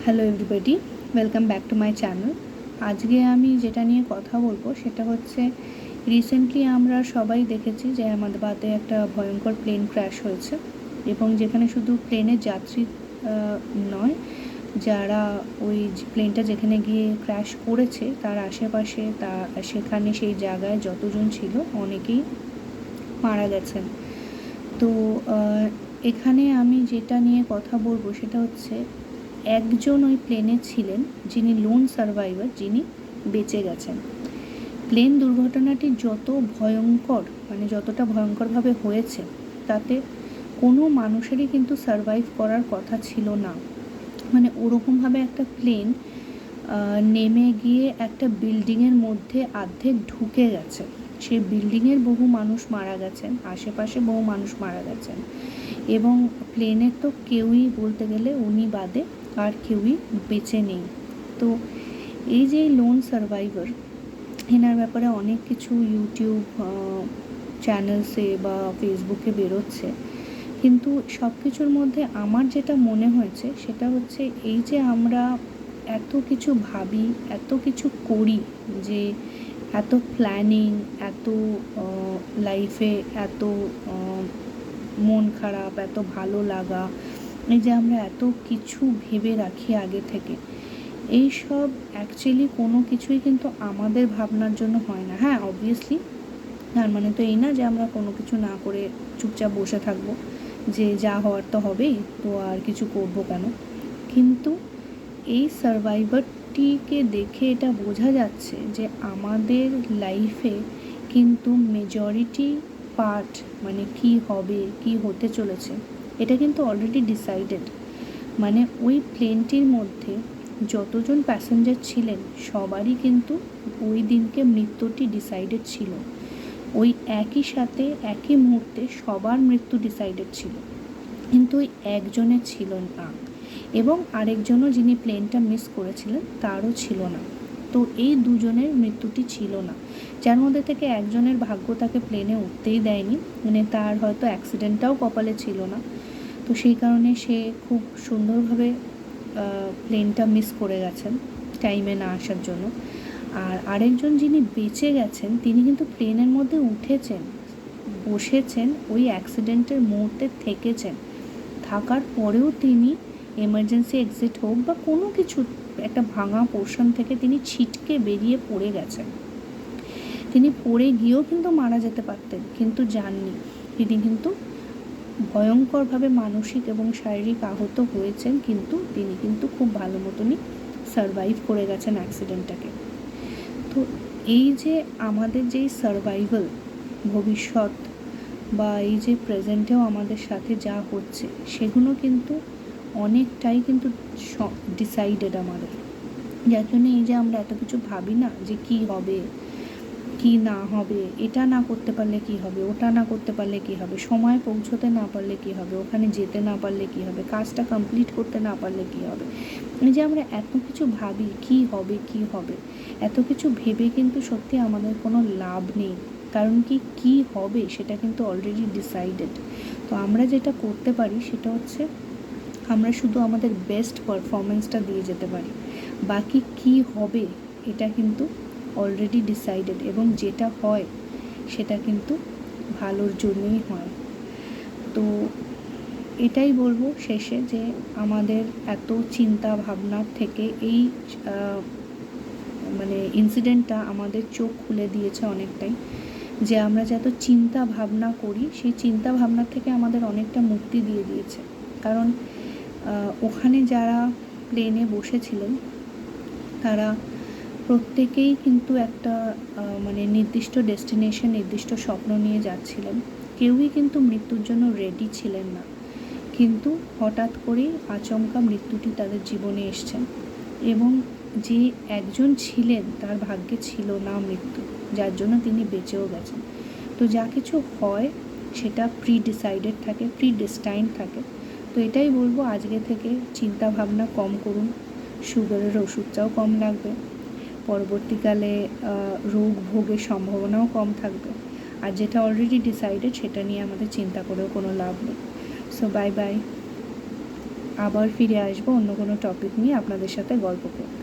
Hello everybody, welcome back to my channel. আজকে আমি যেটা নিয়ে কথা বলবো সেটা হচ্ছে রিসেন্টলি আমরা সবাই দেখেছি যে আহমেদাবাদে একটা ভয়ঙ্কর প্লেন ক্র্যাশ হয়েছে, এবং যেখানে শুধু প্লেনের যাত্রী নয়, যারা ওই প্লেনটা যেখানে গিয়ে ক্র্যাশ করেছে তার আশেপাশে সেখানে সেই জায়গায় যতজন ছিল অনেকেই মারা গেছেন। তো এখানে আমি যেটা নিয়ে কথা বলবো সেটা হচ্ছে একজন ওই প্লেনে ছিলেন যিনি লোন সার্ভাইভার, যিনি বেঁচে গেছেন। প্লেন দুর্ঘটনাটি যত ভয়ঙ্কর, মানে যতটা ভয়ঙ্করভাবে হয়েছে, তাতে কোনো মানুষেরই কিন্তু সার্ভাইভ করার কথা ছিল না। মানে ওরকমভাবে একটা প্লেন নেমে গিয়ে একটা বিল্ডিংয়ের মধ্যে অর্ধেক ঢুকে গেছে। সেই বিল্ডিংয়ের বহু মানুষ মারা গেছেন, আশেপাশে বহু মানুষ মারা গেছেন, এবং প্লেনের তো কেউই বলতে গেলে উনি বাদে আর কেউই বেঁচে নেই। তো এই যে লোন সার্ভাইভার, এনার ব্যাপারে অনেক কিছু ইউটিউব চ্যানেলসে বা ফেসবুকে বেরোচ্ছে, কিন্তু সব কিছুর মধ্যে আমার যেটা মনে হয়েছে সেটা হচ্ছে এই যে আমরা এত কিছু ভাবি, এত কিছু করি, যে এত প্ল্যানিং, এত লাইফে এত মন খারাপ, এত ভালো লাগা, এই যে আমরা এত কিছু ভেবে রাখি আগে থেকে, এই সব অ্যাকচুয়ালি কোনো কিছুই কিন্তু আমাদের ভাবনার জন্য হয় না। হ্যাঁ, অবভিয়াসলি তার মানে তো এই না যে আমরা কোনো কিছু না করে চুপচাপ বসে থাকবো, যে যা হওয়ার তো হবেই, তো আর কিছু করব কেন। কিন্তু এই সার্ভাইভারটিকে দেখে এটা বোঝা যাচ্ছে যে আমাদের লাইফে কিন্তু মেজরিটি পার্ট, মানে কি হবে, কি হতে চলেছে, এটা কিন্তু অলরেডি ডিসাইডেড। মানে ওই প্লেনটির মধ্যে যতজন প্যাসেঞ্জার ছিলেন সবারই কিন্তু ওই দিনকে মৃত্যুটি ডিসাইডেড ছিল। ওই একই সাথে একই মুহূর্তে সবার মৃত্যু ডিসাইডেড ছিল, কিন্তু ওই একজনের ছিল না, এবং আরেকজনও যিনি প্লেনটা মিস করেছিলেন তারও ছিল না। তো এই দুজনের মৃত্যুটি ছিল না, যার মধ্যে থেকে একজনের ভাগ্য তাকে প্লেনে উঠতেই দেয়নি, মানে তার হয়তো অ্যাক্সিডেন্টটাও কপালে ছিল না, তো সেই কারণে সে খুব সুন্দরভাবে প্লেনটা মিস করে গেছেন টাইমে না আসার জন্য। আর আরেকজন যিনি বেঁচে গেছেন তিনি কিন্তু প্লেনের মধ্যে উঠেছেন, বসেছেন, ওই অ্যাক্সিডেন্টের মুহূর্তে থেকেছেন, থাকার পরেও তিনি এমার্জেন্সি এক্সিট হোক বা কোনো কিছু একটা ভাঙা পোর্শন থেকে তিনি ছিটকে বেরিয়ে পড়ে গেছেন। তিনি পড়ে গিয়েও কিন্তু মারা যেতে পারতেন, কিন্তু যাননি। তিনি কিন্তু ভয়ঙ্করভাবে মানসিক এবং শারীরিক আহত হয়েছেন, কিন্তু তিনি কিন্তু খুব ভালো মতনই সারভাইভ করে গেছেন অ্যাক্সিডেন্টটাকে। তো এই যে আমাদের যেই সারভাইভাল, ভবিষ্যৎ বা এই যে প্রেজেন্টেও আমাদের সাথে যা হচ্ছে, সেগুলো কিন্তু অনেকটাই কিন্তু ডিসাইডেড আমাদের। যার জন্য এই যে আমরা এত কিছু ভাবি না, যে কি হবে কি না হবে, এটা না করতে পারলে কি হবে, ওটা না করতে পারলে কি হবে, সময় পৌঁছতে না পারলে কি হবে, ওখানে যেতে না পারলে কি হবে, কাজটা কমপ্লিট করতে না পারলে কি হবে, এই যে আমরা এত কিছু ভাবি কি হবে কি হবে, এত কিছু ভেবে কিন্তু সত্যি আমাদের কোনো লাভ নেই। কারণ কি হবে সেটা কিন্তু অলরেডি ডিসাইডেড। তো আমরা যেটা করতে পারি সেটা হচ্ছে আমরা শুধু আমাদের বেস্ট পারফরমেন্সটা দিয়ে যেতে পারি। বাকি কি হবে এটা কিন্তু অলরেডি ডিসাইডেড, এবং যেটা হয় সেটা কিন্তু ভালোর জন্যই হয়। তো এটাই বলবো শেষে, যে আমাদের এত চিন্তা ভাবনার থেকে এই মানে ইনসিডেন্টটা আমাদের চোখ খুলে দিয়েছে অনেকটাই, যে আমরা যত চিন্তা ভাবনা করি সেই চিন্তা ভাবনার থেকে আমাদের অনেকটা মুক্তি দিয়ে দিয়েছে। কারণ ওখানে যারা প্লেনে বসেছিলেন তারা প্রত্যেকেই কিন্তু একটা মানে নির্দিষ্ট ডেস্টিনেশন, নির্দিষ্ট স্বপ্ন নিয়ে যাচ্ছিলেন। কেউই কিন্তু মৃত্যুর জন্য রেডি ছিলেন না, কিন্তু হঠাৎ করেই আচমকা মৃত্যুটি তাদের জীবনে এসছেন, এবং যে একজন ছিলেন তার ভাগ্যে ছিল না মৃত্যু, যার জন্য তিনি বেঁচেও গেছেন। তো যা কিছু হয় সেটা প্রি ডিসাইডেড থাকে, প্রি ডেস্টাইন থাকে। তো এটাই বলবো, আজকে থেকে চিন্তা ভাবনা কম করুন, সুগারের ওষুধটাও কম লাগবে, পরবর্তীকালে রোগ ভোগের সম্ভাবনাও কম থাকবে। আর যেটা অলরেডি ডিসাইডেড সেটা নিয়ে আমাদের চিন্তা করেও কোনো লাভ নেই। So bye bye. আবার ফিরে আসবো অন্য কোনো টপিক নিয়ে আপনাদের সাথে গল্প করতে।